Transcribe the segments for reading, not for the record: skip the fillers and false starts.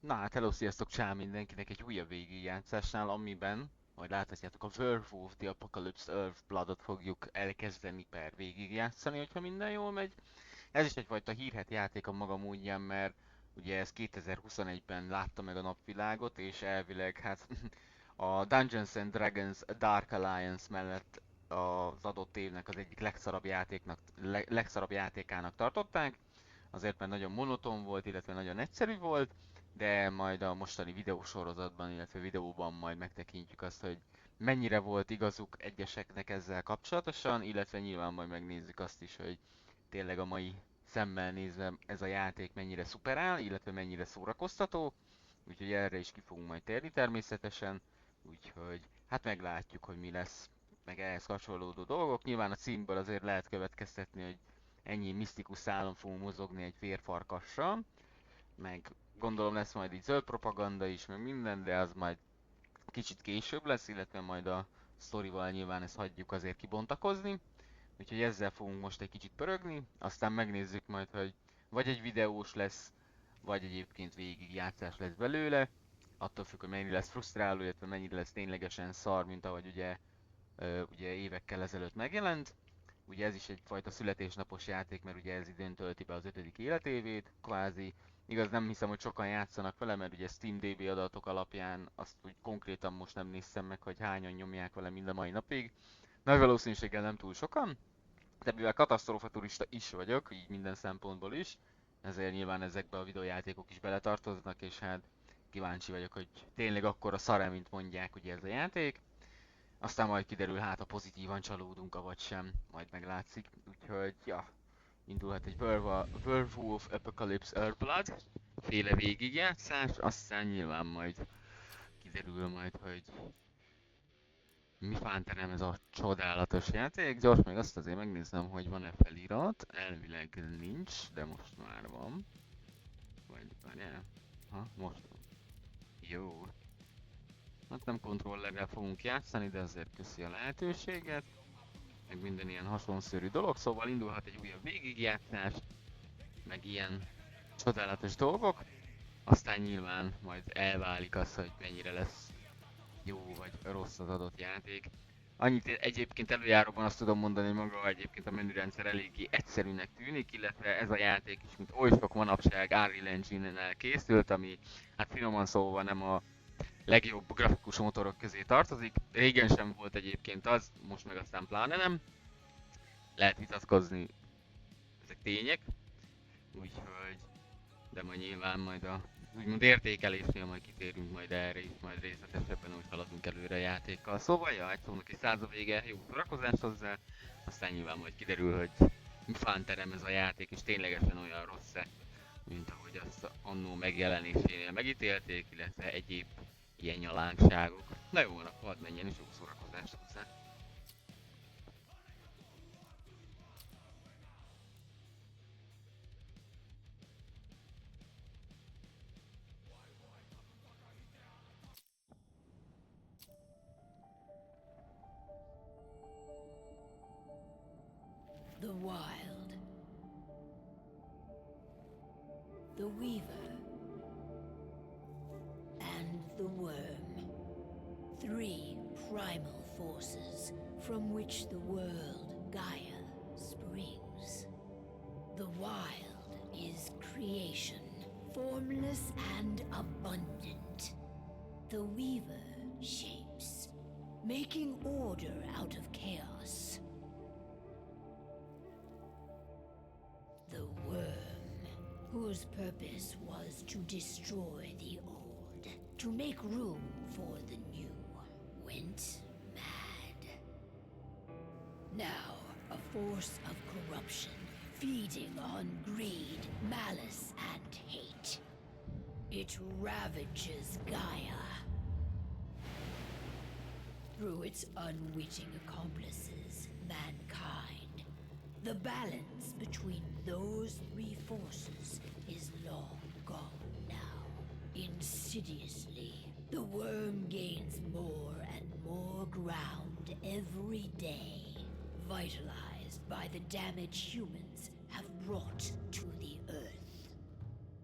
Na hát, hello, sziasztok, csá mindenkinek egy újabb végigjátszásnál, amiben, ahogy láthatjátok, a Werewolf, The Apocalypse Earthbloodot fogjuk elkezdeni per végigjátszani, hogyha minden jól megy. Ez is egyfajta hírhedt játék a maga módján, mert ugye ez 2021-ben látta meg a napvilágot, és elvileg hát a Dungeons and Dragons Dark Alliance mellett az adott évnek az egyik legszarabb játékának tartották, azért mert nagyon monoton volt, illetve nagyon egyszerű volt, de majd a mostani videósorozatban, illetve videóban majd megtekintjük azt, hogy mennyire volt igazuk egyeseknek ezzel kapcsolatosan, illetve nyilván majd megnézzük azt is, hogy tényleg a mai szemmel nézve ez a játék mennyire szuperál, illetve mennyire szórakoztató, úgyhogy erre is ki fogunk majd térni természetesen, úgyhogy hát meglátjuk, hogy mi lesz, meg ehhez kapcsolódó dolgok. Nyilván a címből azért lehet következtetni, hogy ennyi misztikus szálon fogunk mozogni egy vérfarkassal, meg gondolom lesz majd így zöld propaganda is, meg minden, de az majd kicsit később lesz, illetve majd a sztorival nyilván ezt hagyjuk azért kibontakozni. Úgyhogy ezzel fogunk most egy kicsit pörögni, aztán megnézzük majd, hogy vagy egy videós lesz, vagy egyébként végig játszás lesz belőle. Attól függ, hogy mennyire lesz frusztráló, illetve mennyire lesz ténylegesen szar, mint ahogy ugye évekkel ezelőtt megjelent. Ugye ez is egyfajta születésnapos játék, mert ugye ez idén tölti be az 5. életévét, kvázi. Igaz, nem hiszem, hogy sokan játszanak vele, mert ugye SteamDB adatok alapján azt úgy konkrétan most nem néztem meg, hogy hányan nyomják vele mind a mai napig. Nagy valószínűséggel nem túl sokan, de mivel katasztrófa turista is vagyok, így minden szempontból is, ezért nyilván ezekbe a videójátékok is beletartoznak, és hát kíváncsi vagyok, hogy tényleg akkora szar-e, mint mondják ugye ez a játék. Aztán majd kiderül, hát a pozitívan csalódunk, vagy sem, majd meglátszik. Úgyhogy, ja, indulhat egy Werewolf Apocalypse Earthblood féle végigjátszás, aztán nyilván majd kiderül majd, hogy mi fánterem ez a csodálatos játék. Gyors még azt azért megnézem, hogy van-e felirat. Elvileg nincs, de most már van. Vagy várjál. Ha, most van. Jó. Hát nem kontrollerrel fogunk játszani, de azért köszi a lehetőséget. Meg minden ilyen hasonszörű dolog, szóval indulhat egy újabb végigjátszás, meg ilyen csodálatos dolgok. Aztán nyilván majd elválik az, hogy mennyire lesz jó vagy rossz az adott játék. Annyit egyébként előjáróban azt tudom mondani, hogy maga egyébként a menürendszer eléggé egyszerűnek tűnik, illetve ez a játék is, mint oly sok manapság Unreal Engine-nel készült, ami hát finoman szóval nem a legjobb grafikus motorok közé tartozik. Régen sem volt egyébként az, most meg aztán pláne nem. Lehet vitatkozni, ezek tények, úgyhogy, de majd nyilván majd a úgymond értékelésnél majd kitérünk majd erre is, majd részletesebben, úgy haladunk előre a játékkal. Szóval, ja, egy szónak is száz a vége, jó szórakozás hozzá, aztán nyilván majd kiderül, hogy mi fánterem ez a játék, és ténylegesen olyan rossz-e, mint ahogy azt annó megjelenésénél megítélték, illetve egyéb ilyen nyalánkságok. Na jó, akkor hadd menjen, és jó szórakozást hozzá. The Wild, the Weaver, and the Worm. Three primal forces from which the world Gaia springs. The Wild is creation, formless and abundant. The Weaver shapes, making order out of chaos. The Worm, whose purpose was to destroy the old, to make room for the new, went mad. Now, a force of corruption, feeding on greed, malice, and hate. It ravages Gaia. Through its unwitting accomplices, mankind, the balance between those three forces is long gone now. Insidiously, the worm gains more and more ground every day, vitalized by the damage humans have brought to the earth.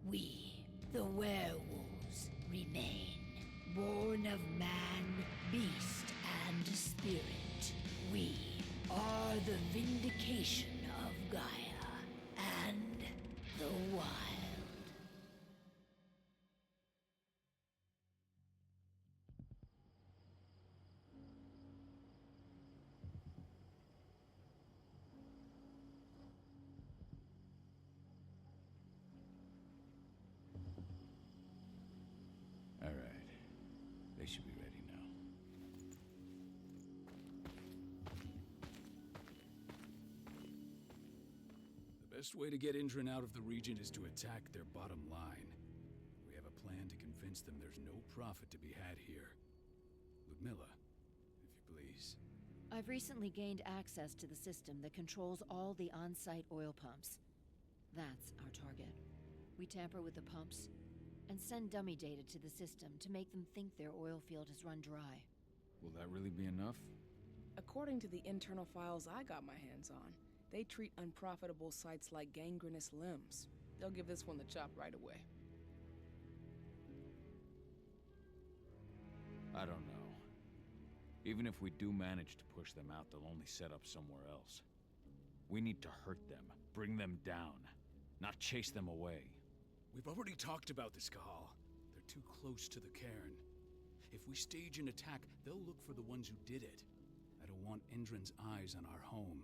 We, the werewolves, remain. Born of man, beast, and spirit, we are the vindication of Gaia and the wild. All right. They should be ready now. The best way to get Indran out of the region is to attack their bottom line. We have a plan to convince them there's no profit to be had here. Ludmilla, if you please. I've recently gained access to the system that controls all the on-site oil pumps. That's our target. We tamper with the pumps and send dummy data to the system to make them think their oil field has run dry. Will that really be enough? According to the internal files I got my hands on, they treat unprofitable sites like gangrenous limbs. They'll give this one the chop right away. I don't know. Even if we do manage to push them out, they'll only set up somewhere else. We need to hurt them, bring them down, not chase them away. We've already talked about this, Kahal. They're too close to the cairn. If we stage an attack, they'll look for the ones who did it. I don't want Indran's eyes on our home.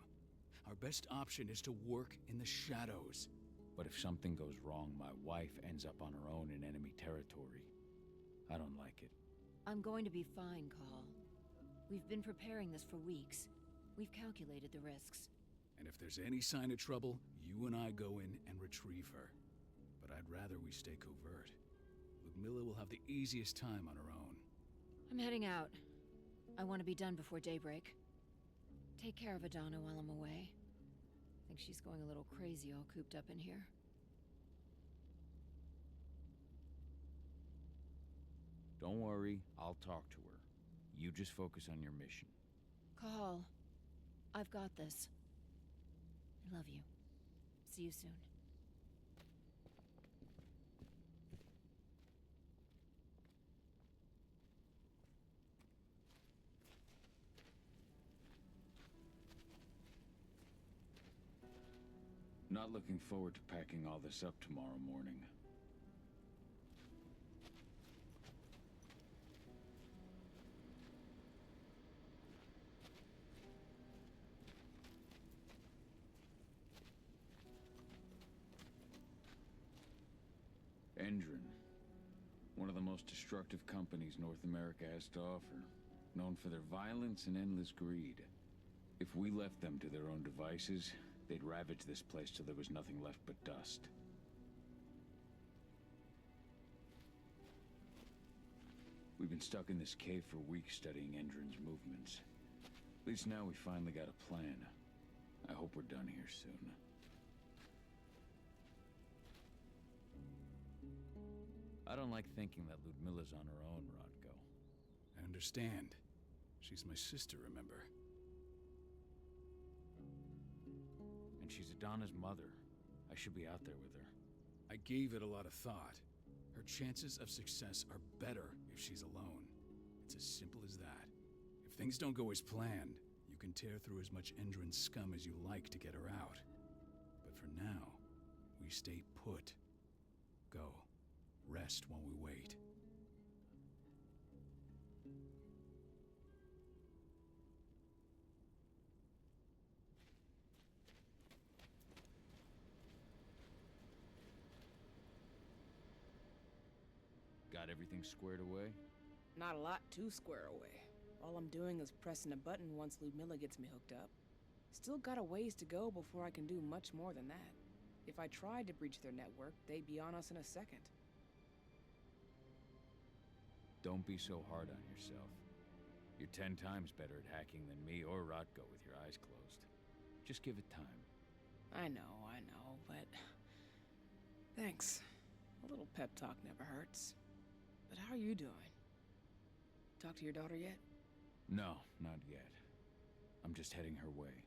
Our best option is to work in the shadows. But if something goes wrong, my wife ends up on her own in enemy territory. I don't like it. I'm going to be fine, Call. We've been preparing this for weeks. We've calculated the risks. And if there's any sign of trouble, you and I go in and retrieve her. But I'd rather we stay covert. Ludmilla will have the easiest time on her own. I'm heading out. I want to be done before daybreak. Take care of Adana while I'm away. Think she's going a little crazy all cooped up in here. Don't worry, I'll talk to her. You just focus on your mission. Call. I've got this. I love you. See you soon. Not looking forward to packing all this up tomorrow morning. Endron. One of the most destructive companies North America has to offer. Known for their violence and endless greed. If we left them to their own devices, they'd ravage this place till there was nothing left but dust. We've been stuck in this cave for weeks studying Endron's movements. At least now we finally got a plan. I hope we're done here soon. I don't like thinking that Ludmilla's on her own, Rodko. I understand. She's my sister, remember? And she's Adana's mother. I should be out there with her. I gave it a lot of thought. Her chances of success are better if she's alone. It's as simple as that. If things don't go as planned, you can tear through as much Endron scum as you like to get her out. But for now, we stay put. Go. Rest while we wait. Got everything squared away? Not a lot to square away. All I'm doing is pressing a button once Ludmilla gets me hooked up. Still got a ways to go before I can do much more than that. If I tried to breach their network, they'd be on us in a second. Don't be so hard on yourself. You're 10 times better at hacking than me or Rodko with your eyes closed. Just give it time. I know, but... Thanks. A little pep talk never hurts. But how are you doing? Talk to your daughter yet? No, not yet. I'm just heading her way.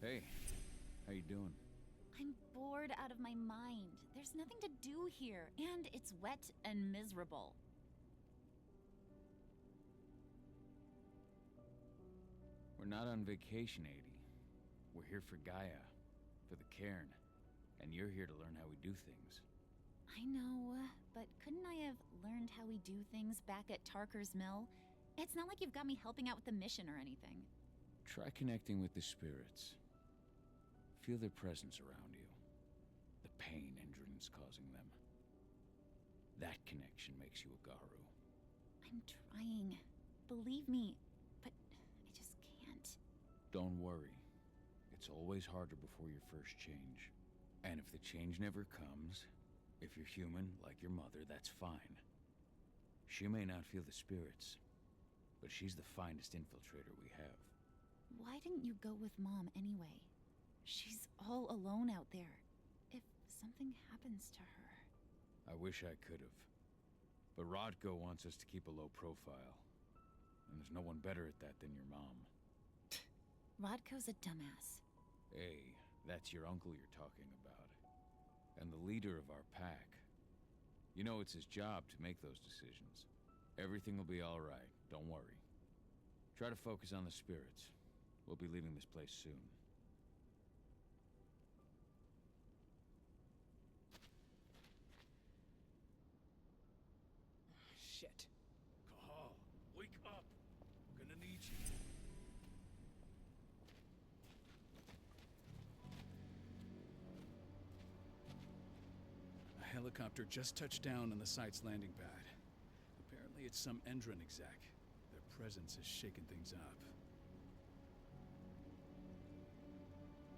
Hey, how you doing? I'm bored out of my mind. There's nothing to do here, and it's wet and miserable. We're not on vacation, Adie. We're here for Gaia, for the cairn, and you're here to learn how we do things. I know, but couldn't I have learned how we do things back at Tarker's Mill? It's not like you've got me helping out with the mission or anything. Try connecting with the spirits. Feel their presence around you. The pain Endron's causing them. That connection makes you a Garu. I'm trying. Believe me, but I just can't. Don't worry. It's always harder before your first change. And if the change never comes, if you're human, like your mother, that's fine. She may not feel the spirits, but she's the finest infiltrator we have. Why didn't you go with Mom anyway? She's all alone out there. If something happens to her... I wish I could've. But Rodko wants us to keep a low profile. And there's no one better at that than your mom. Rodko's a dumbass. Hey, that's your uncle you're talking about. And the leader of our pack. You know it's his job to make those decisions. Everything will be all right, don't worry. Try to focus on the spirits. We'll be leaving this place soon. Shit. Cahal, wake up! I'm gonna need you. A helicopter just touched down on the site's landing pad. Apparently it's some Endron exec. Their presence is shaking things up.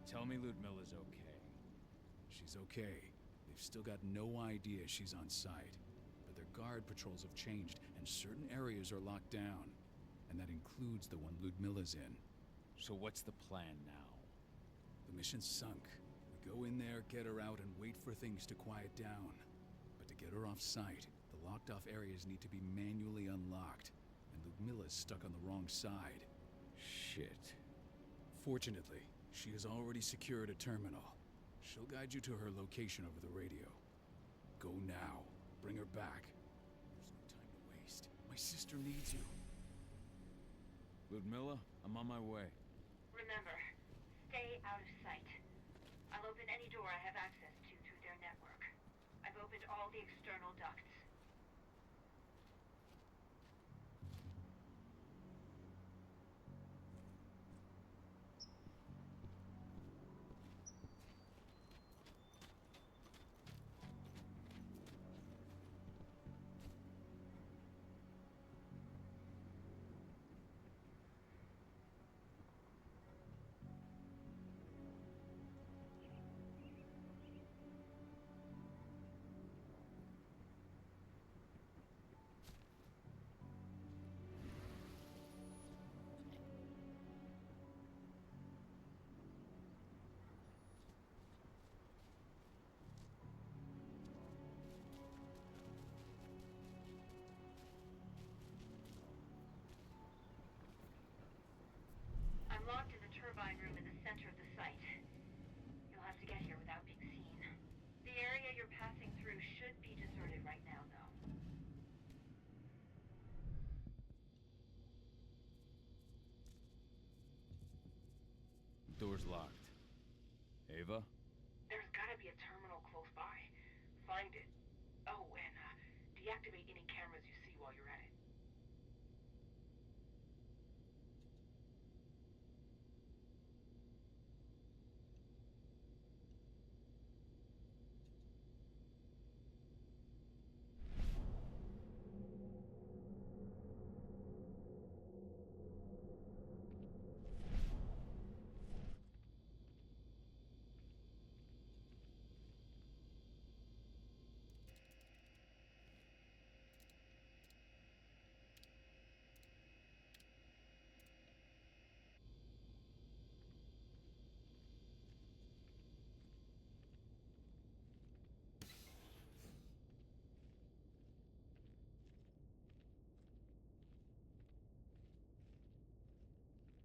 Tell me Ludmilla's okay. She's okay. They've still got no idea she's on site. But their guard patrols have changed, and certain areas are locked down. And that includes the one Ludmilla's in. So what's the plan now? The mission's sunk. We go in there, get her out, and wait for things to quiet down. But to get her off site, the locked-off areas need to be manually unlocked. And Ludmilla's stuck on the wrong side. Shit. Fortunately, she has already secured a terminal. She'll guide you to her location over the radio. Go now. Bring her back. There's no time to waste. My sister needs you. Ludmilla, I'm on my way. Remember, stay out of sight. I'll open any door I have access to through their network. I've opened all the external ducts. I'm locked in the turbine room in the center of the site. You'll have to get here without being seen. The area you're passing through should be deserted right now, though. Door's locked. Ava? There's gotta be a terminal close by. Find it. Oh, and deactivate any cameras you see while you're at it.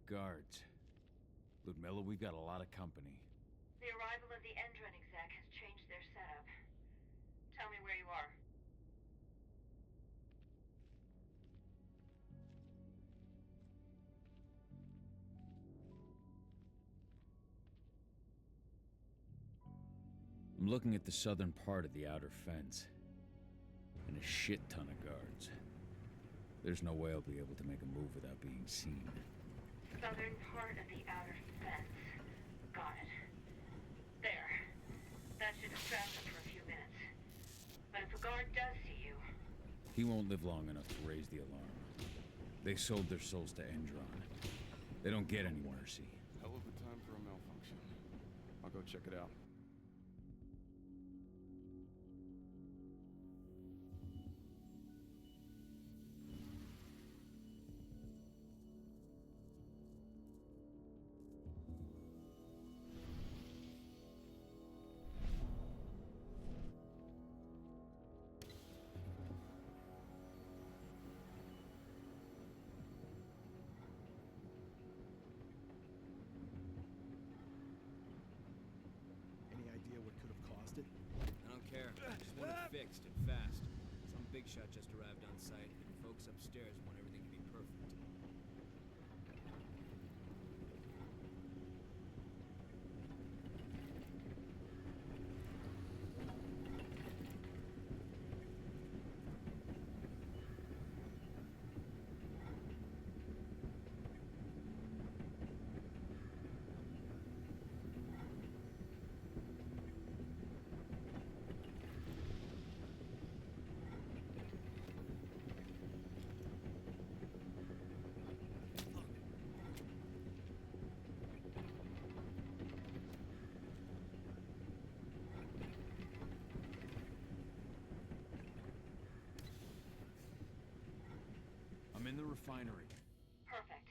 Guards. Ludmilla, we've got a lot of company. The arrival of the Endron exec has changed their setup. Tell me where you are. I'm looking at the southern part of the outer fence. And a shit ton of guards. There's no way I'll be able to make a move without being seen. Southern part of the outer fence. Got it. There. That should distract them for a few minutes. But if a guard does see you... He won't live long enough to raise the alarm. They sold their souls to Endron. They don't get any mercy. Hell of a time for a malfunction. I'll go check it out. Any idea what could have caused it? I don't care. I just want it fixed and fast. Some big shot just arrived on site, and folks upstairs want everything to be perfect. I'm in the refinery. Perfect.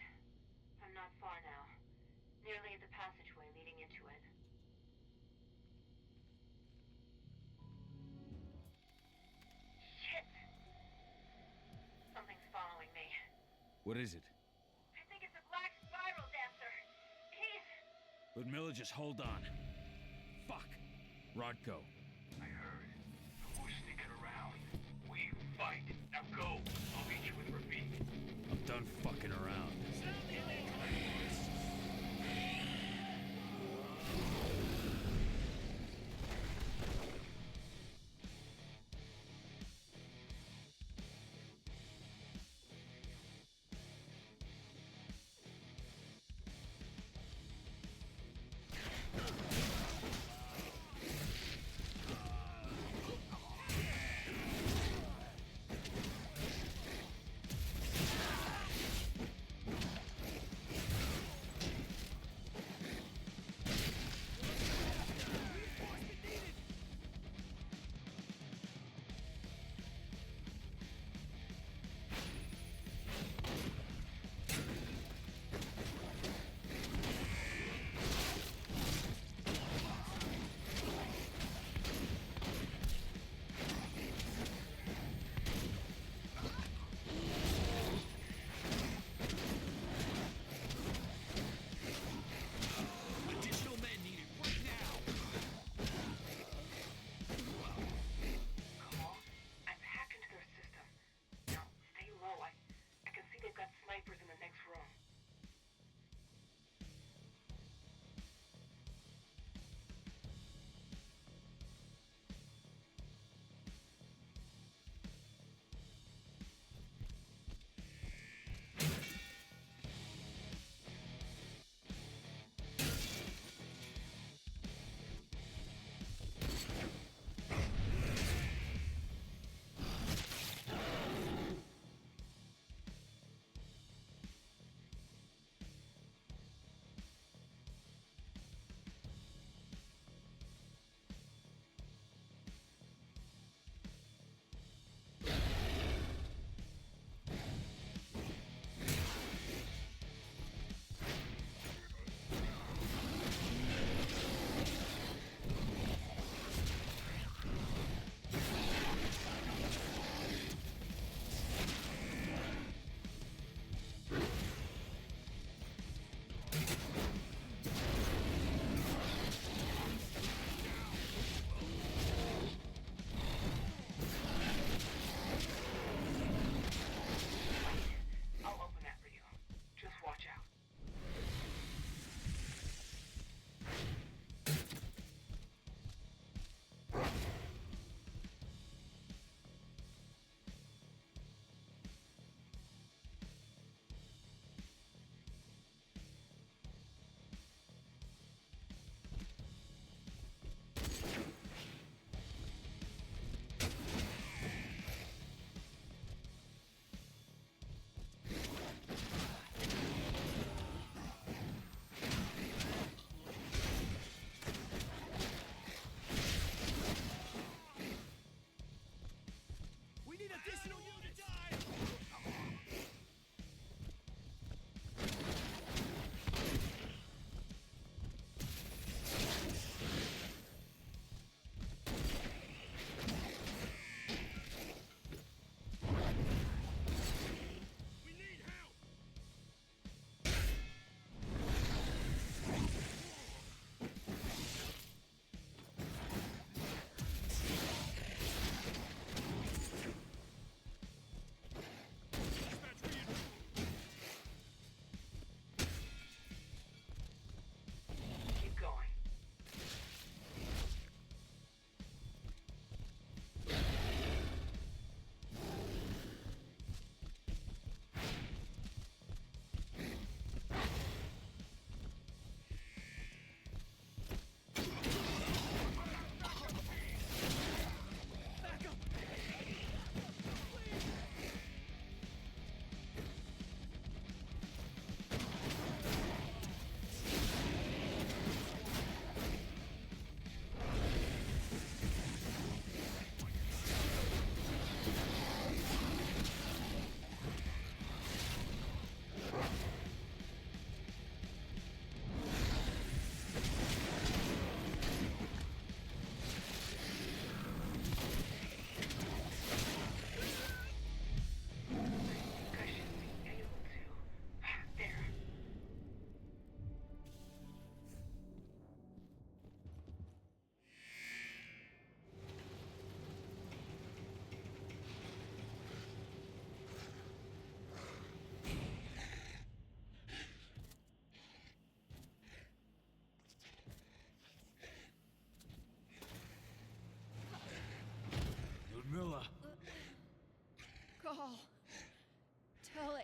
I'm not far now. Nearly at the passageway leading into it. Shit! Something's following me. What is it? I think it's a black spiral dancer. He's... Ludmilla, just hold on. Fuck. Rodko. I heard. Who's sticking around? We fight. Now go. I'll meet you with Rafik. I'm done fucking around.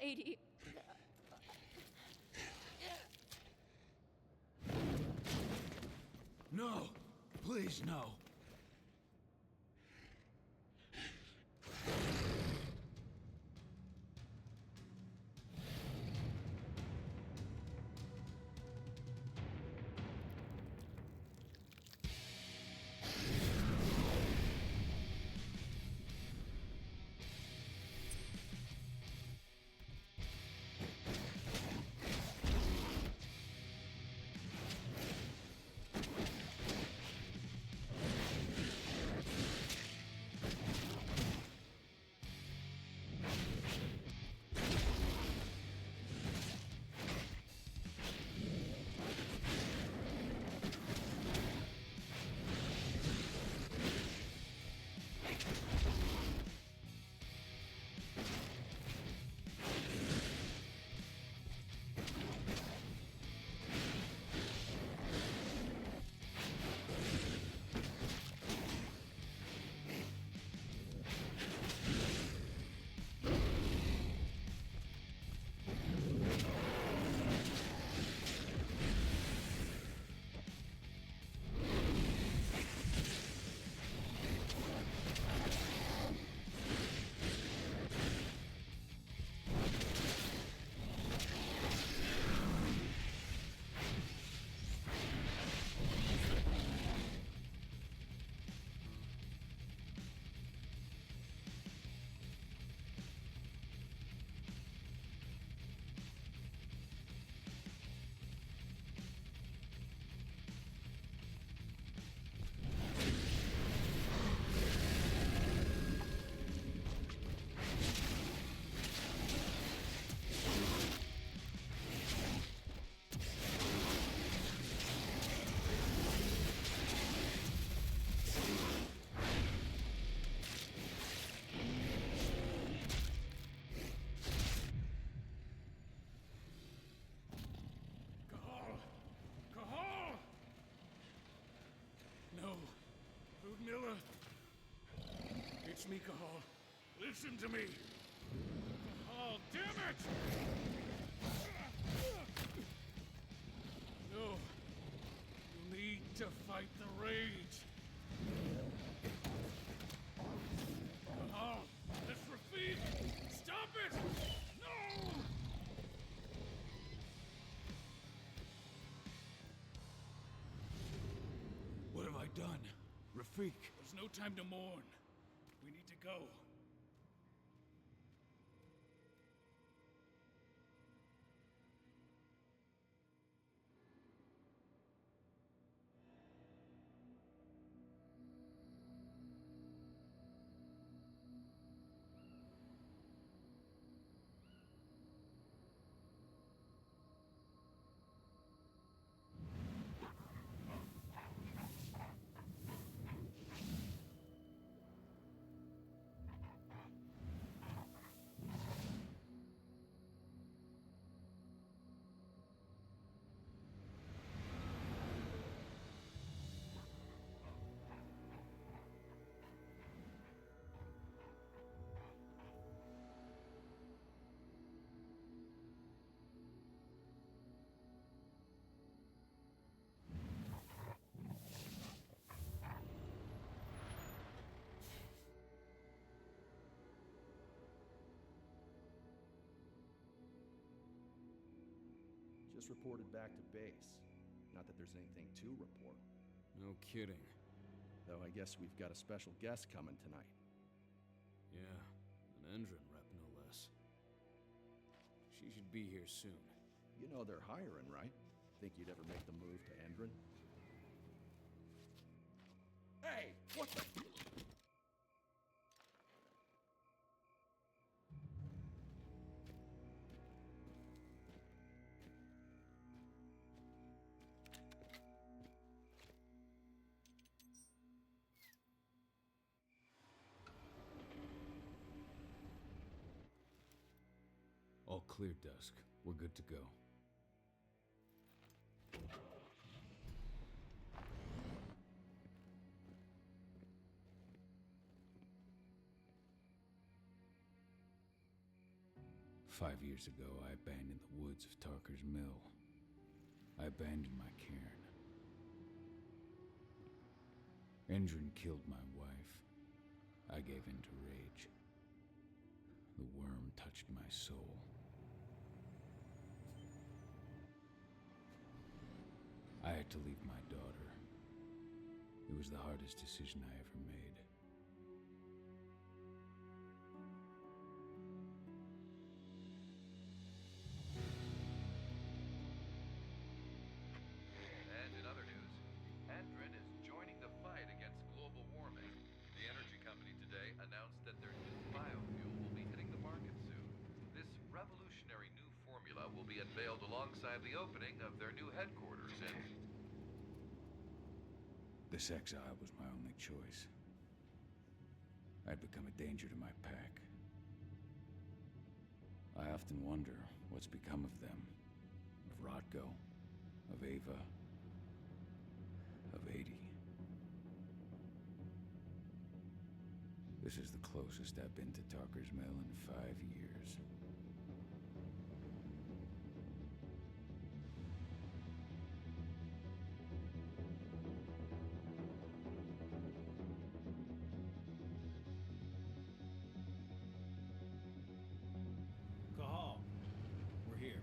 lady. No! Please, no! Miller. It's me, Cahal. Listen to me. Cahal, damn it! No. You need to fight the rage. Cahal, that's Rafik! Stop it! No! What have I done? Rafik! There's no time to mourn. We need to go. Just reported back to base. Not that there's anything to report. No kidding. Though I guess we've got a special guest coming tonight. Yeah, an Endron rep, no less. She should be here soon. You know they're hiring, right? Think you'd ever make the move to Endron? Hey! What the... All clear, Dusk. We're good to go. 5 years ago, I abandoned the woods of Tarker's Mill. I abandoned my cairn. Endrin killed my wife. I gave in to rage. The worm touched my soul. I had to leave my daughter. It was the hardest decision I ever made. And in other news, Endrin is joining the fight against global warming. The energy company today announced that their new biofuel will be hitting the market soon. This revolutionary new formula will be unveiled alongside the opening of their new headquarters in... This exile was my only choice. I'd become a danger to my pack. I often wonder what's become of them. Of Rodko, of Ava, of 80. This is the closest I've been to Tarker's Mill in 5 years. Cahal, we're here.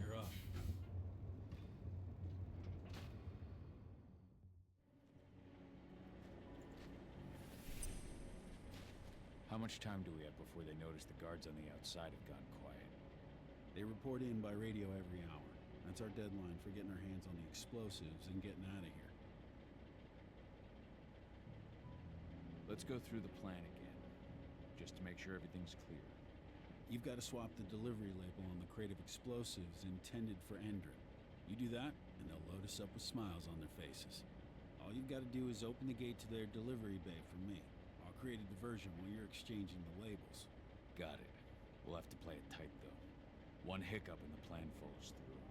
You're up. How much time do we have before they notice the guards on the outside have gone quiet? They report in by radio every hour. That's our deadline for getting our hands on the explosives and getting out of here. Let's go through the plan again, just to make sure everything's clear. You've got to swap the delivery label on the crate of explosives intended for Endrin. You do that, and they'll load us up with smiles on their faces. All you've got to do is open the gate to their delivery bay for me. I'll create a diversion while you're exchanging the labels. Got it. We'll have to play it tight, though. One hiccup and the plan falls through.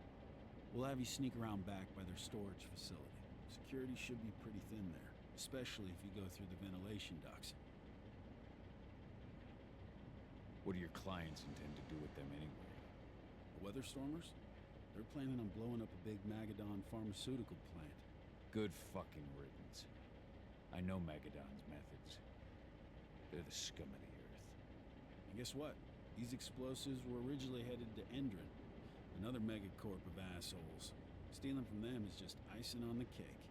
We'll have you sneak around back by their storage facility. Security should be pretty thin there, especially if you go through the ventilation ducts. What do your clients intend to do with them anyway? The Weatherstormers? They're planning on blowing up a big Magadon pharmaceutical plant. Good fucking riddance. I know Magadon's methods. They're the scum of the earth. And guess what? These explosives were originally headed to Endrin, another megacorp of assholes. Stealing from them is just icing on the cake.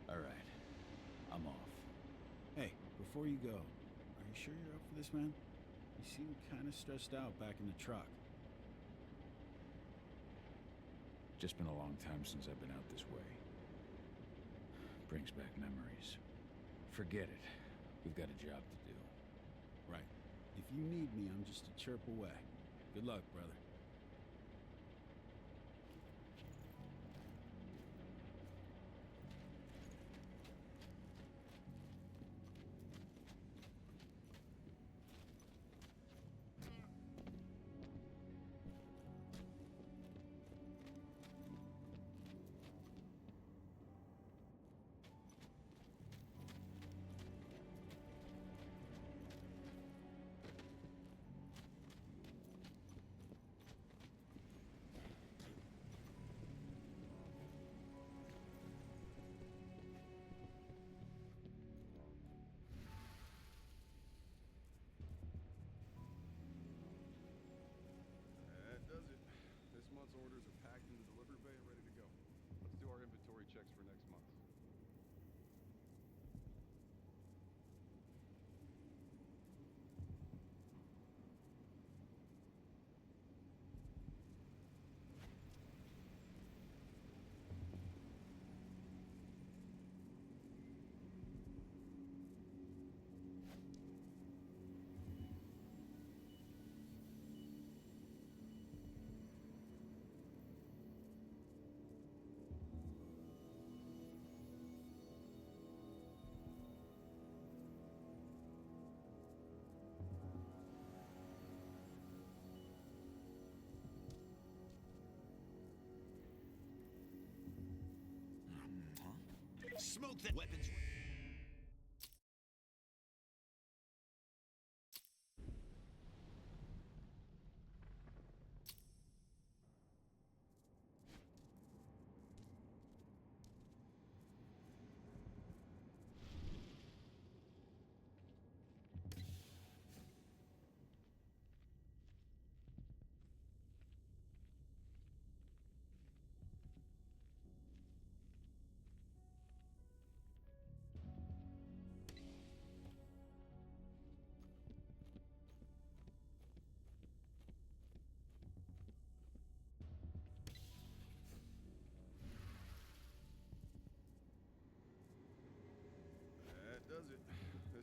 All right. I'm off. Hey, before you go, are you sure you're up for this, man? You seem kind of stressed out back in the truck. Just been a long time since I've been out this way. Brings back memories. Forget it. We've got a job to do. Right. If you need me, I'm just a chirp away. Good luck, brother. That does it. This month's orders are packed in the delivery bay and ready to go. Let's do our inventory checks for next month. Smoke that weapons.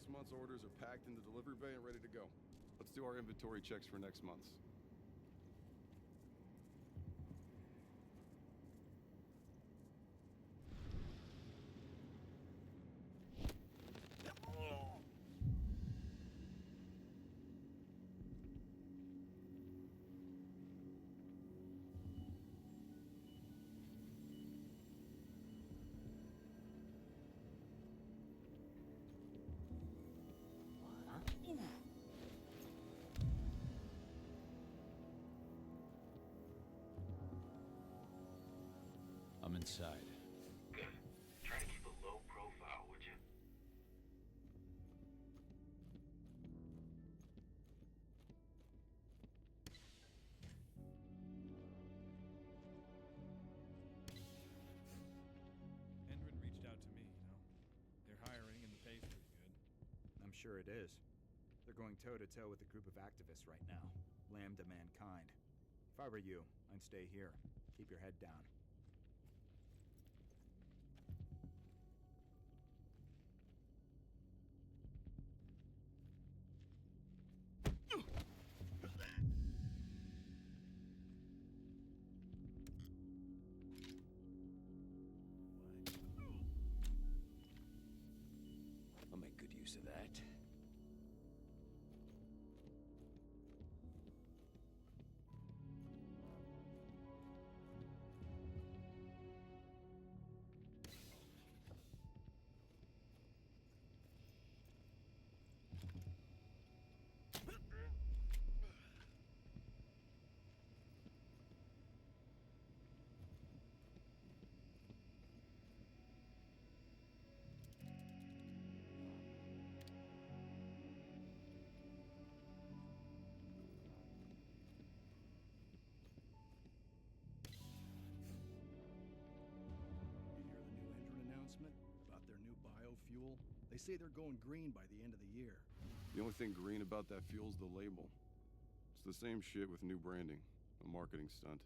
month's orders are packed in the delivery bay and ready to go. Let's do our inventory checks for next month's. I'm inside. Good. Try to keep a low profile, would you? Endrin reached out to me, you know. They're hiring and the pay's pretty good. I'm sure it is. They're going toe-to-toe with a group of activists right now. Lambda mankind. If I were you, I'd stay here. Keep your head down. I'll make good use of that. You hear the new Endrin announcement about their new biofuel? They say they're going green by the end of the year. The only thing green about that fuel's the label. It's the same shit with new branding. A marketing stunt.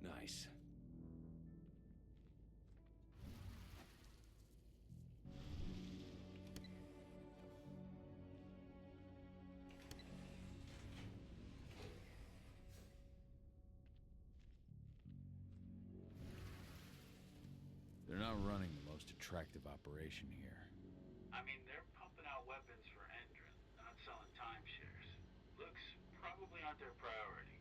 Nice. They're not running the most attractive operation here. I mean, they're pumping out weapons for Endrin, not selling timeshares. Looks probably aren't their priority.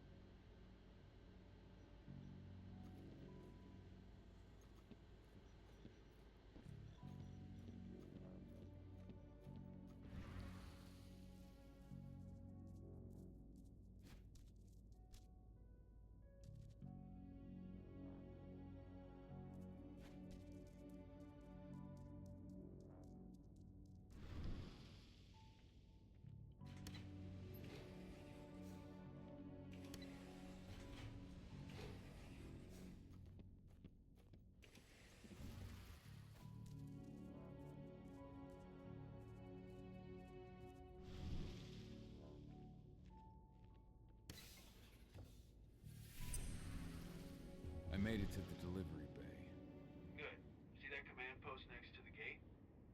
I made it to the delivery bay. Good. See that command post next to the gate?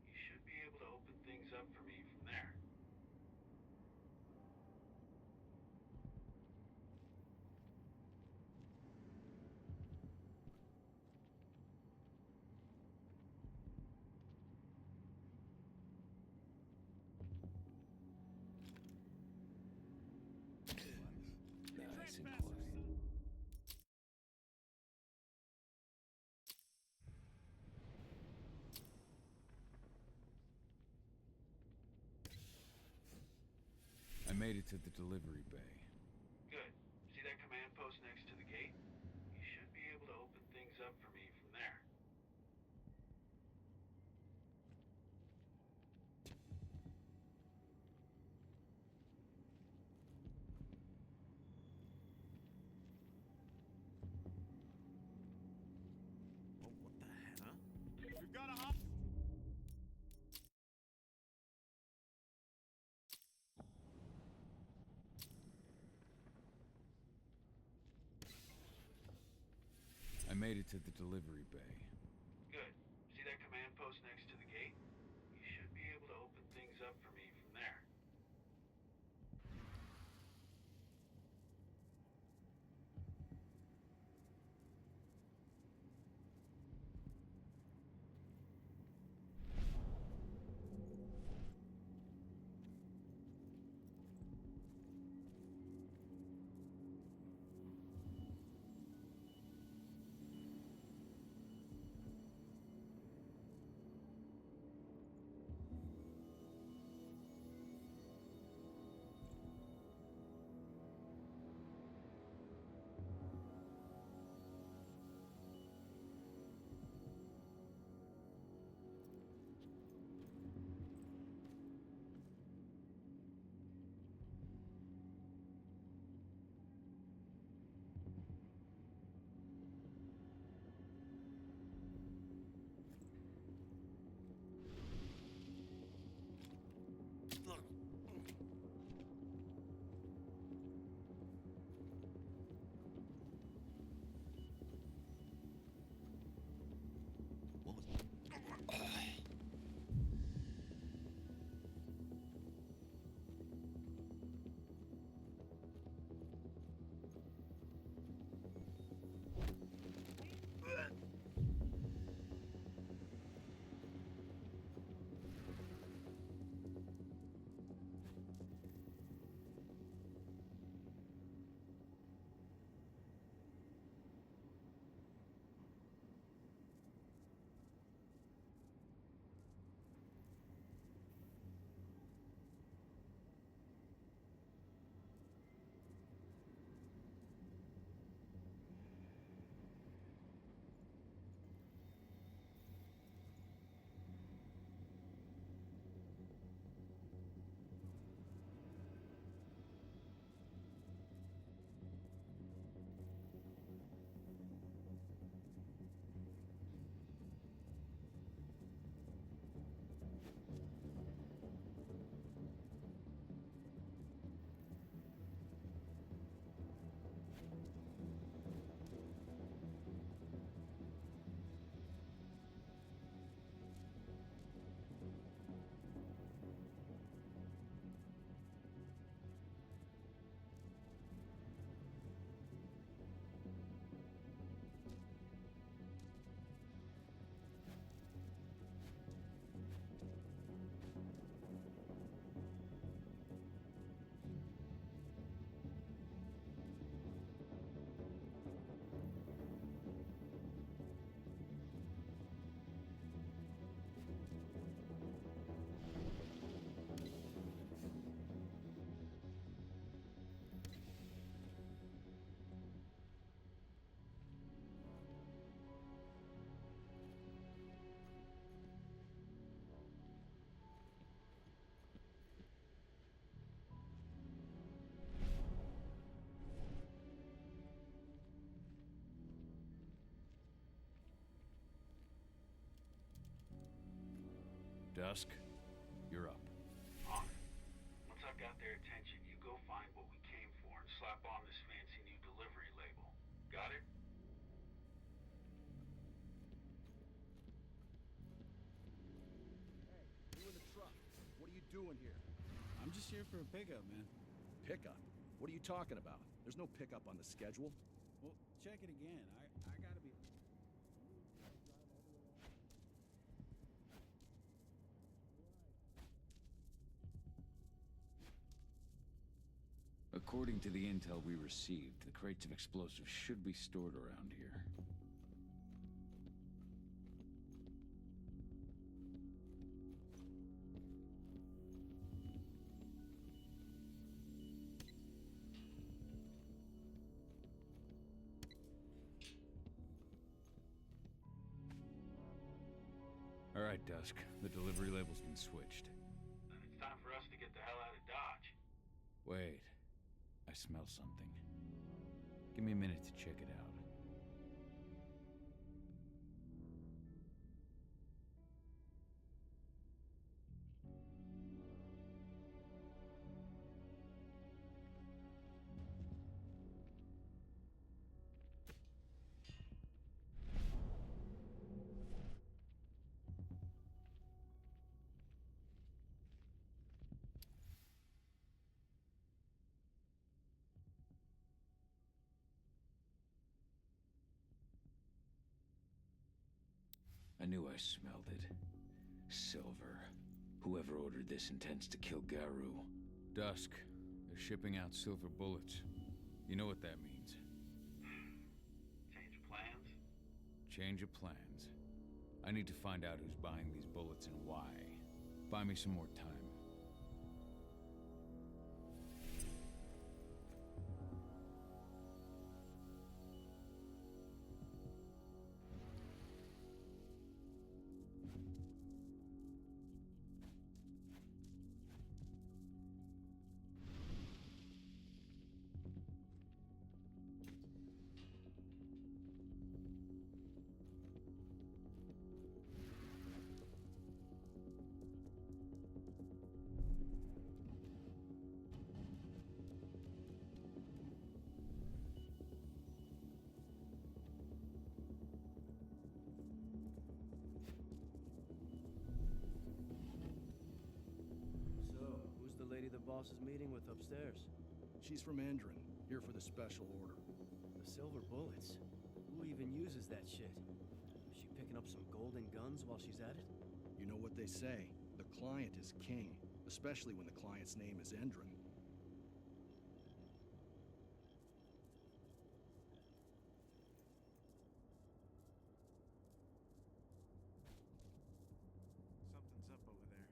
You should be able to open things up for me from there. Nice and quiet. I made it to the delivery bay. gotta hop. I made it to the delivery bay. Good. See that command post next to the gate? You should be able to open things up for me from there. Dusk, you're up. On it. Once I've got their attention, you go find what we came for and slap on this fancy new delivery label. Got it? Hey, you in the truck. What are you doing here? I'm just here for a pickup, man. Pickup? What are you talking about? There's no pickup on the schedule. Well, check it again. I gotta be... According to the intel we received, the crates of explosives should be stored around here. All right, Dusk. The delivery label's been switched. Then it's time for us to get the hell out of Dodge. Wait. I smell something. Give me a minute to check it out. I knew I smelled it. Silver. Whoever ordered this intends to kill Garu. Dusk. They're shipping out silver bullets. You know what that means. Change of plans? Change of plans. I need to find out who's buying these bullets and why. Buy me some more time. Boss is meeting with upstairs. She's from Endron, here for the special order. The silver bullets? Who even uses that shit? Is she picking up some golden guns while she's at it? You know what they say, the client is king, especially when the client's name is Endron. Something's up over there.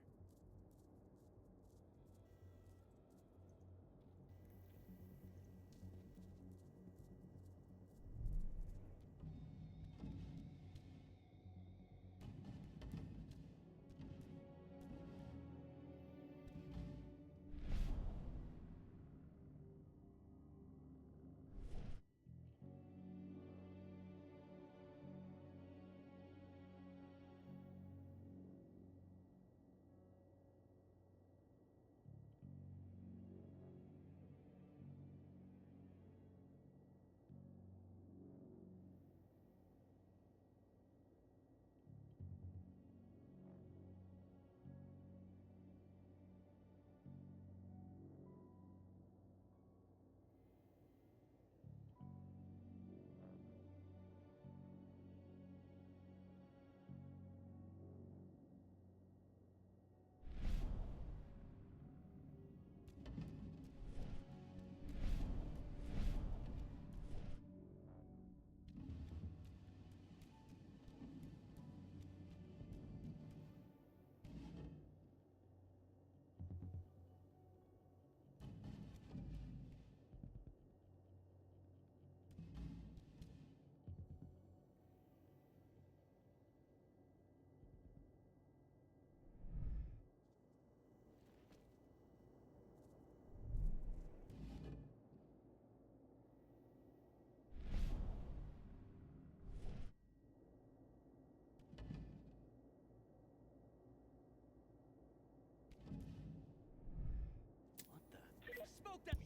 Smoke that!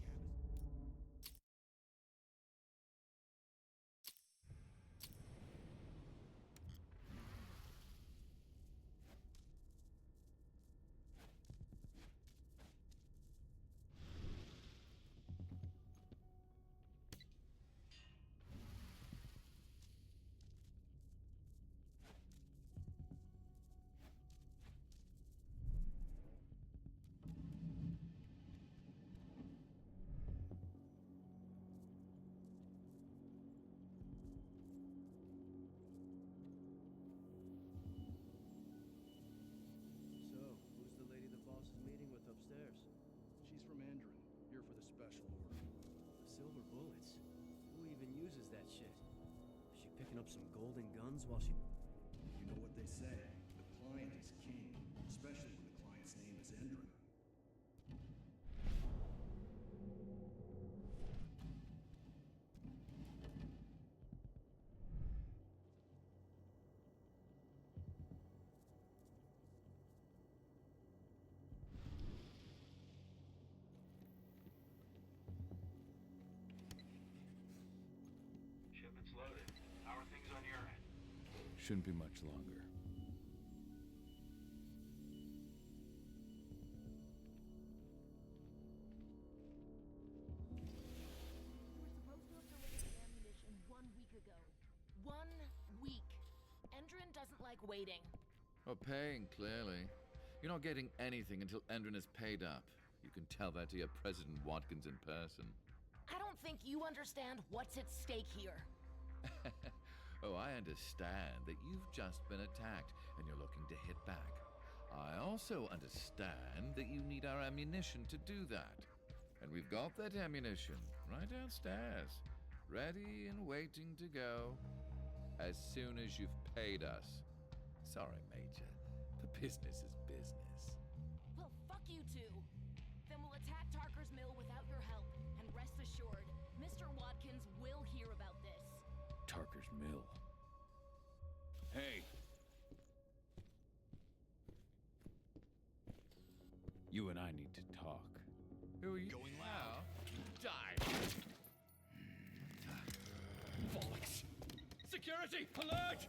Upstairs. She's from Endron, here for the special order. The silver bullets? Who even uses that shit? Is she picking up some golden guns while she... You know what they say, the client is king, especially when the client's name is Endron. Loaded. How are things on your end? Shouldn't be much longer. We were supposed to have delivered the ammunition 1 week ago. 1 week. Endron doesn't doesn't like waiting. Or paying, clearly. You're not getting anything until Endron is paid up. You can tell that to your President Watkins in person. I don't think you understand what's at stake here. Oh, I understand that you've just been attacked and you're looking to hit back. I also understand that you need our ammunition to do that. And we've got that ammunition right downstairs, ready and waiting to go as soon as you've paid us. Sorry, Major, but business is business. Well, fuck you two. Then we'll attack Tarker's Mill without your help, and rest assured, Mr. Watkins will hear about this. Tarker's Mill. Hey! You and I need to talk. Who are you? Going loud. Die! Bollocks! Security! Alert!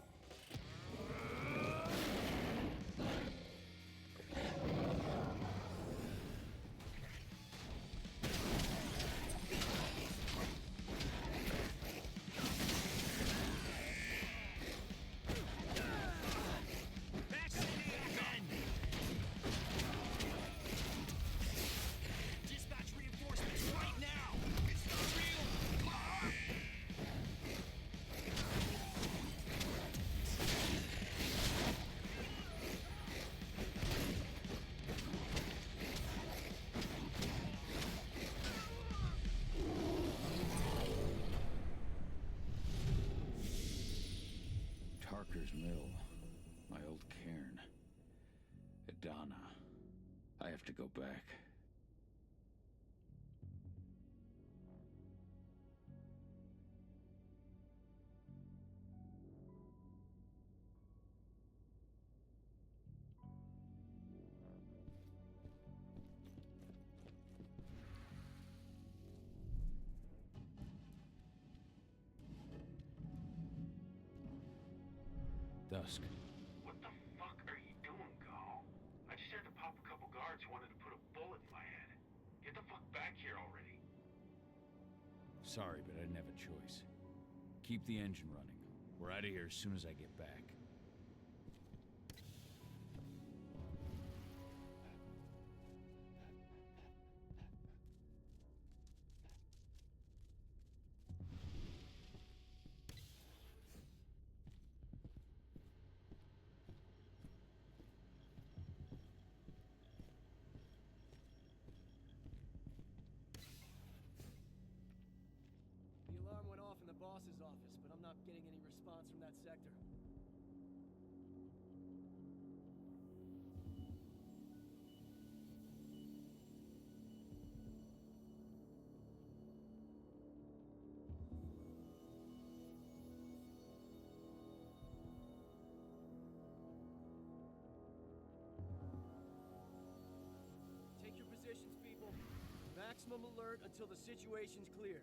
Dispatch reinforcements right now! It's not real! Tarker's Mill. My old cairn. Adana. I have to go back. Dusk. What the fuck are you doing, Go? I just had to pop a couple guards who wanted to put a bullet in my head. Get the fuck back here already. Sorry, but I didn't have a choice. Keep the engine running. We're out of here as soon as I get back. The alarm went off in the boss's office, but I'm not getting any response from that sector. Take your positions, people. Maximum alert until the situation's clear.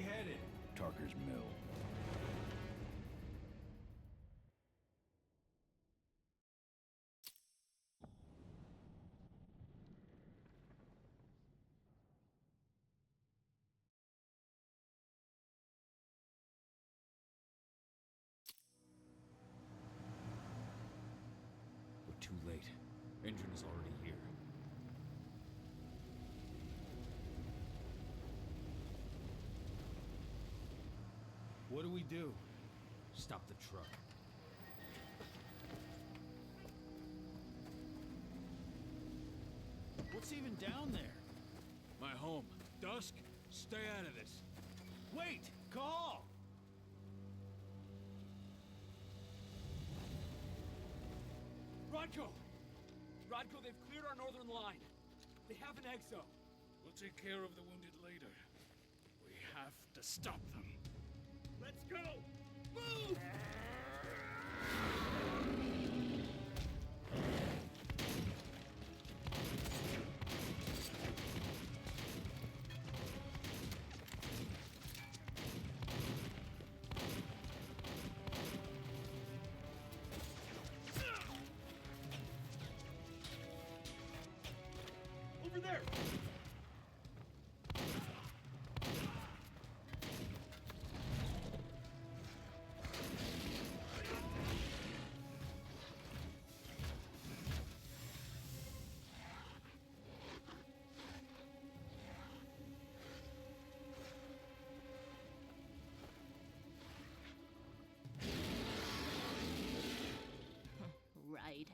we headed? Tarker's Mill. We're too late. Engine is already here. What do we do? Stop the truck. What's even down there? My home. Dusk, stay out of this. Wait! Call! Rodko! Rodko, they've cleared our northern line. They have an exo. We'll take care of the wounded later. We have to stop them. Let's go! Move! Over there! Right.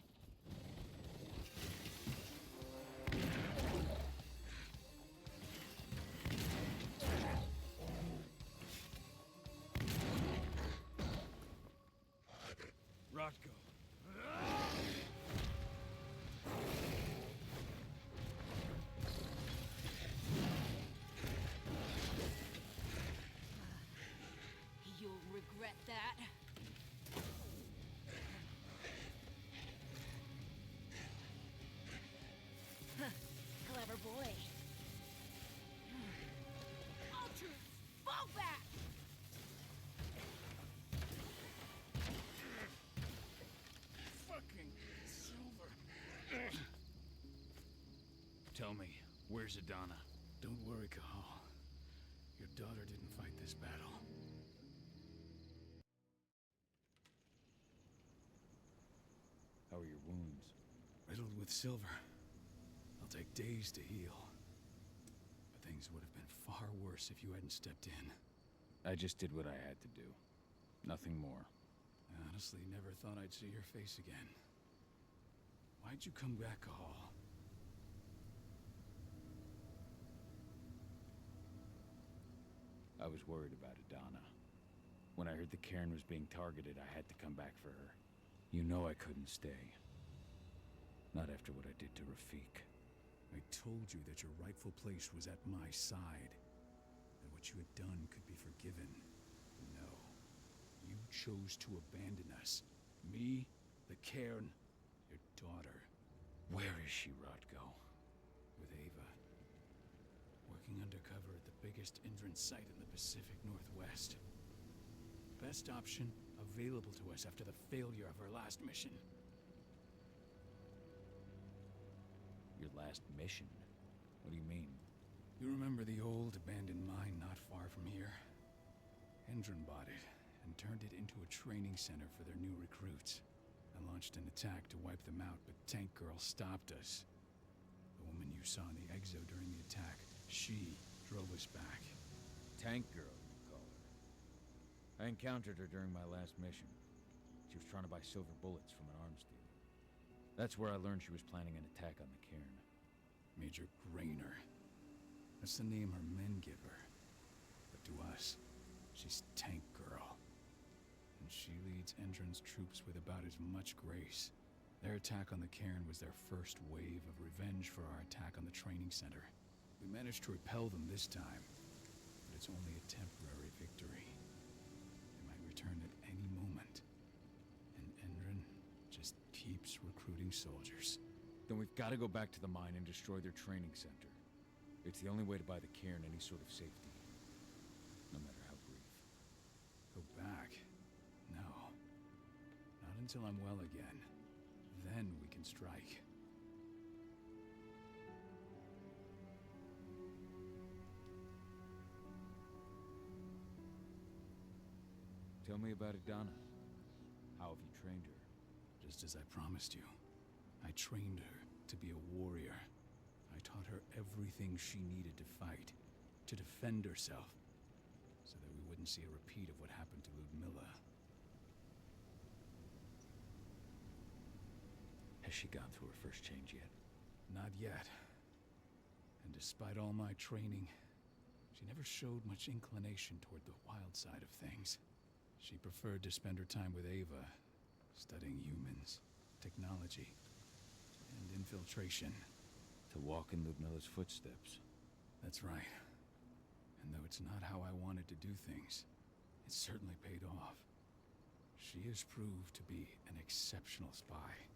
Rodko. You'll regret that. Clever boy. Ultra, fall back! Fucking Silver. Tell me, where's Adana? Don't worry, Cahal. Your daughter didn't fight this battle. How are your wounds? Riddled with silver. They'll take days to heal. But things would have been far worse if you hadn't stepped in. I just did what I had to do. Nothing more. I honestly never thought I'd see your face again. Why'd you come back, Cahal? I was worried about Adana. When I heard the cairn was being targeted, I had to come back for her. You know I couldn't stay. Not after what I did to Rafik. I told you that your rightful place was at my side. That what you had done could be forgiven. No. You chose to abandon us. Me, the cairn, your daughter. Where is she, Rodko? With Ava. Working undercover at the biggest Endron site in the Pacific Northwest. Best option available to us after the failure of our last mission. Your last mission? What do you mean? You remember the old abandoned mine not far from here? Endron bought it and turned it into a training center for their new recruits. I launched an attack to wipe them out, but Tank Girl stopped us. The woman you saw in the exo during the attack, she drove us back. Tank Girl, you call her. I encountered her during my last mission. She was trying to buy silver bullets from an arms dealer. That's where I learned she was planning an attack on the cairn. Major Grainer. That's the name her men give her. But to us, she's Tank Girl. And she leads Endron's troops with about as much grace. Their attack on the cairn was their first wave of revenge for our attack on the training center. We managed to repel them this time, but it's only a temporary victory. They might return at any moment. And Endron just keeps recruiting soldiers. Then we've got to go back to the mine and destroy their training center. It's the only way to buy the cairn any sort of safety. No until I'm well again. Then we can strike. Tell me about Adana. How have you trained her? Just as I promised you. I trained her to be a warrior. I taught her everything she needed to fight, to defend herself, so that we wouldn't see a repeat of what happened to Ludmilla. Has she gone through her first change yet? Not yet. And despite all my training, she never showed much inclination toward the wild side of things. She preferred to spend her time with Ava, studying humans, technology, and infiltration. To walk in Ludmilla's footsteps. That's right. And though it's not how I wanted to do things, it certainly paid off. She has proved to be an exceptional spy.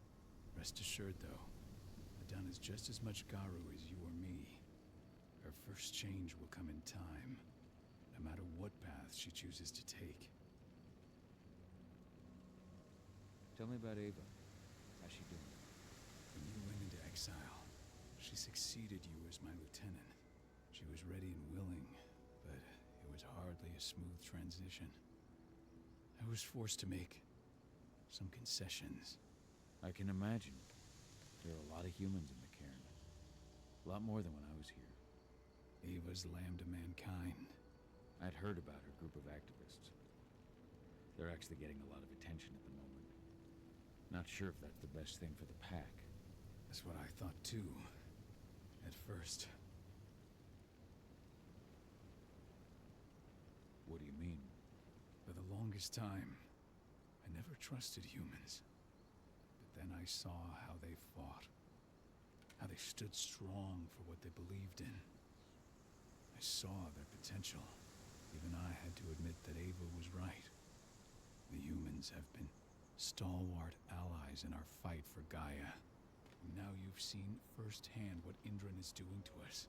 Rest assured, though, Adana's just as much Garu as you or me. Her first change will come in time, no matter what path she chooses to take. Tell me about Ava. How's she doing? When you went into exile, she succeeded you as my lieutenant. She was ready and willing, but it was hardly a smooth transition. I was forced to make some concessions. I can imagine. There are a lot of humans in the cairn. A lot more than when I was here. Ava's lamb to mankind. I'd heard about her group of activists. They're actually getting a lot of attention at the moment. Not sure if that's the best thing for the pack. That's what I thought too, at first. What do you mean? For the longest time, I never trusted humans. But then I saw how they fought. How they stood strong for what they believed in. I saw their potential. Even I had to admit that Ava was right. The humans have been stalwart allies in our fight for Gaia. Now you've seen firsthand what Indran is doing to us.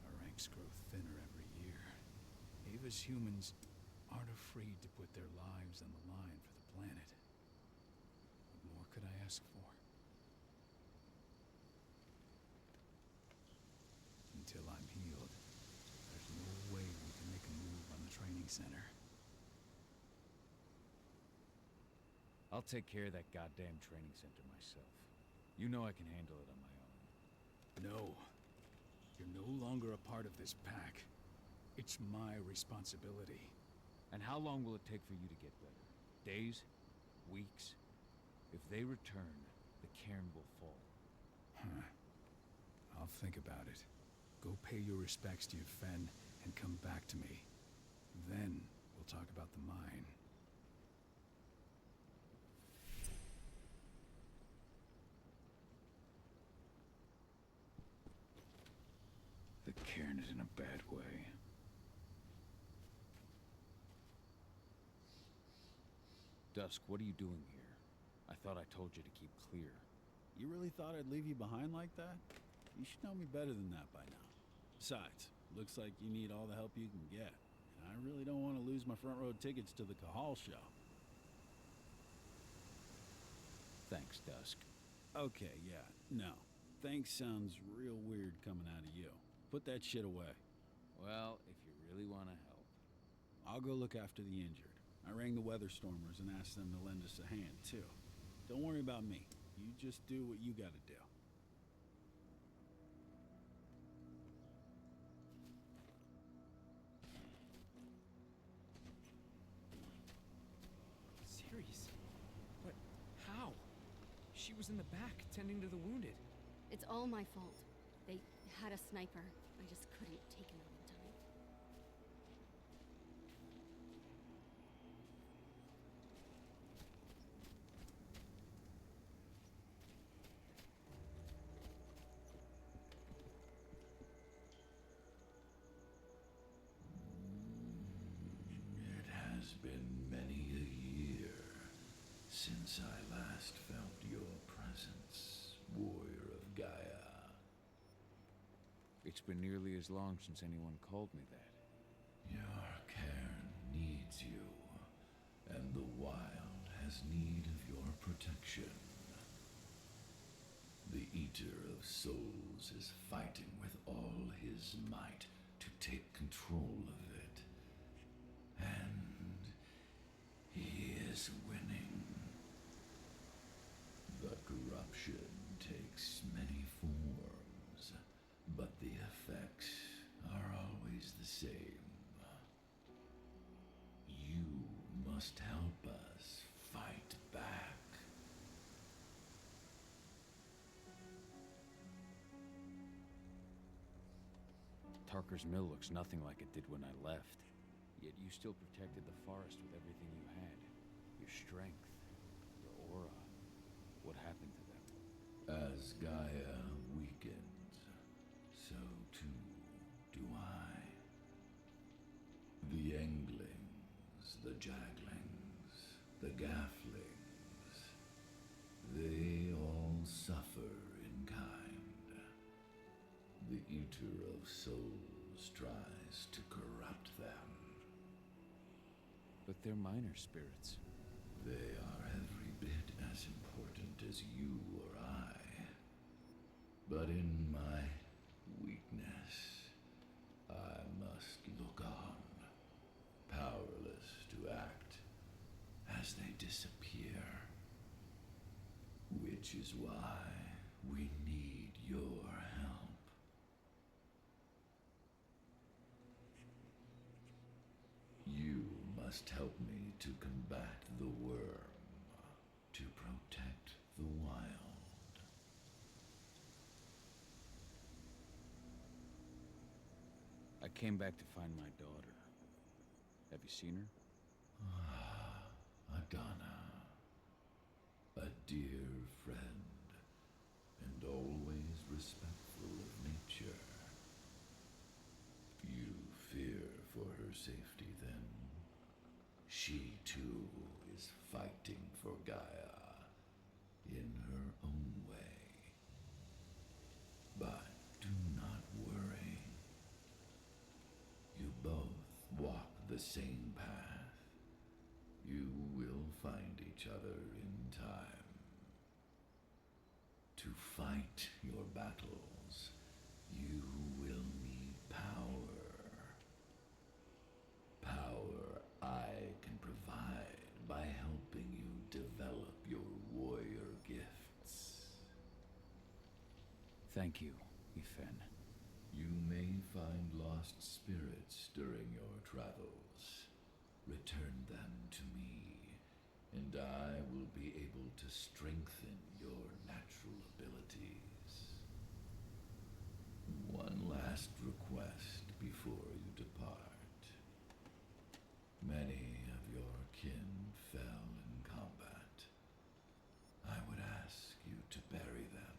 Our ranks grow thinner every year. Ava's humans aren't afraid to put their lives on the line for the planet. What more could I ask for? Until I'm healed, there's no way we can make a move on the training center. I'll take care of that goddamn training center myself. You know I can handle it on my own. No. You're no longer a part of this pack. It's my responsibility. And how long will it take for you to get better? Days? Weeks? If they return, the cairn will fall. Huh. I'll think about it. Go pay your respects to your Fen and come back to me. Then we'll talk about the mine. The cairn is in a bad way. Dusk, what are you doing here? I thought I told you to keep clear. You really thought I'd leave you behind like that? You should know me better than that by now. Besides, looks like you need all the help you can get. And I really don't want to lose my front row tickets to the Cahal show. Thanks, Dusk. Okay, yeah, no. Thanks sounds real weird coming out of you. Put that shit away. Well, if you really want to help. I'll go look after the injured. I rang the Weatherstormers and asked them to lend us a hand, too. Don't worry about me. You just do what you gotta do. Serious? But how? She was in the back, tending to the wounded. It's all my fault. They had a sniper. I just couldn't take him out in time. It has been many a year since I last felt your presence, warrior of Gaia. It's been nearly as long since anyone called me that. Your cairn needs you, and the wild has need of your protection. The Eater of Souls is fighting with all his might to take control of it. And he is winning. The corruption takes many forms, but the effects are always the same. You must help us fight back. Tarker's Mill looks nothing like it did when I left. Yet you still protected the forest with everything you had. Your strength, your aura. What happened to them? As Gaia weakens, so too do I. The Englings, the Jaglings, the Gafflings, they all suffer in kind. The Eater of Souls tries to corrupt them. But they're minor spirits. They are every bit as important as you or I. But in my weakness, I must look on, powerless to act, as they disappear. Which is why we need your help. You must help me to combat the worm, to protect the wild. I came back to find my daughter. Have you seen her? Adana, a dear friend, and always respectful of nature. You fear for her safety, then? She, too, is fighting for Gaia, in her own way. But do not worry. You both walk the same path. You will find each other in time. To fight your battles, you will need power. Power I can provide by helping you develop your warrior gifts. Thank you, Ethan. You may find lost spirits during your travels. Return them to me, and I will be able to strengthen your natural abilities. One last request before you depart. Many of your kin fell in combat. I would ask you to bury them.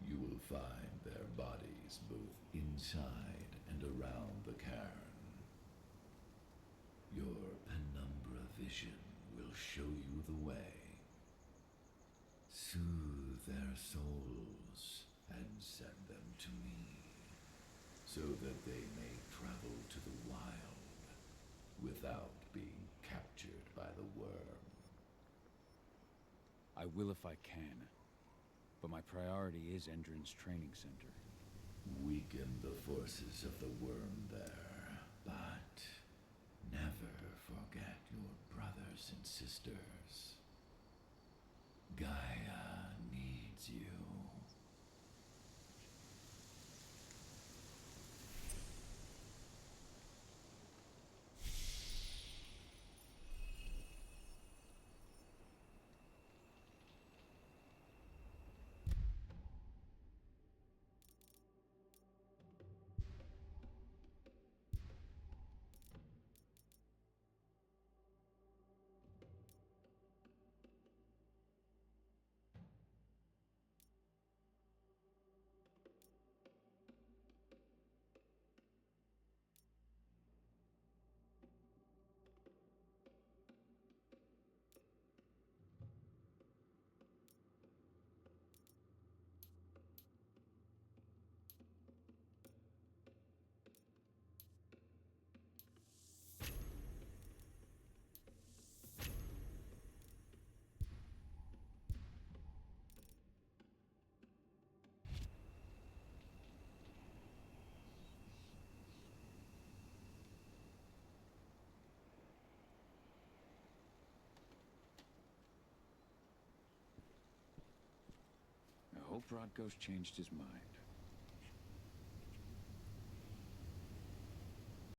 You will find their bodies both inside and around the cairn. Your penumbra vision will show you the way. Soothe their souls and send them to me, so that they may travel to the wild without being captured by the worm. I will if I can. But my priority is Endron's training center. Weaken the forces of the worm there, but never forget your brothers and sisters. Gaia needs you. hope Rodko's changed his mind.